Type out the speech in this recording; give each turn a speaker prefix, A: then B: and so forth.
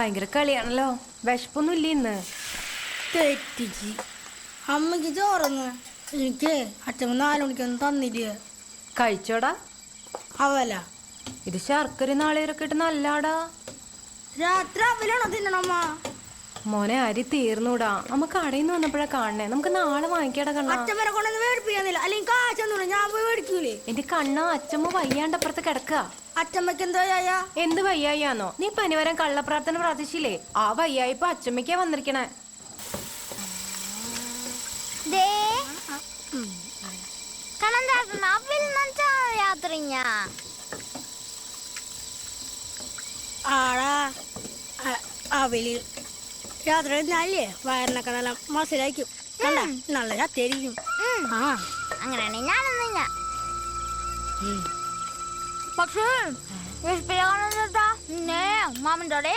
A: ഭയങ്കര കളിയാണല്ലോ. വിശപ്പൊന്നും ഇല്ല ഇന്ന്.
B: തെറ്റിച്ച് അമ്മക്ക് ചോറന്ന് എനിക്ക് അച്ഛൻ 4 മണിക്കൊന്നും തന്നില്ല.
A: കഴിച്ചോടാ.
B: അവല
A: ഇത് ശർക്കര നാളേരൊക്കെ ഇട്ട് നല്ലാടാ.
B: രാത്രി അവലാണോ തിന്നണമ്മ?
A: മോനെ അരി തീർന്നൂടാ. അമ്മ കടയിൽ നിന്ന് വന്നപ്പോഴാ കാണണേ. നമുക്ക് നാളെ വാങ്ങിക്കാടാ കണ്ണ.
B: അച്ഛമ്മനെ കൊണ്ടൊന്നും മേടിപ്പിക്കുന്നില്ല, അല്ലെങ്കിൽ കാശൊന്നും ഞാൻ പോയി മേടിക്കൂലേ.
A: എന്റെ കണ്ണ അച്ഛമ്മ വയ്യാണ്ടപ്പുറത്ത് കിടക്കുക.
B: അച്ഛമ്മക്ക് എന്താ
A: എന്ത് വയ്യായിന്നോ? നീ പനിവരം കള്ളപ്രാർത്ഥന പ്രാർത്ഥിച്ചില്ലേ? ആ വയ്യായിപ്പോ അച്ഛമ്മയ്ക്കാ വന്നിരിക്കണേ.
B: ആടാ അവല് രാത്രി നാലേ വയറിനൊക്കെ നല്ല മസിലായിരിക്കും. കണ്ട നല്ല ചത്തേരിക്കും.
C: അങ്ങനെയാണെങ്കിൽ ഞാനൊന്നില്ല. പക്ഷേ മാമൻ്റെ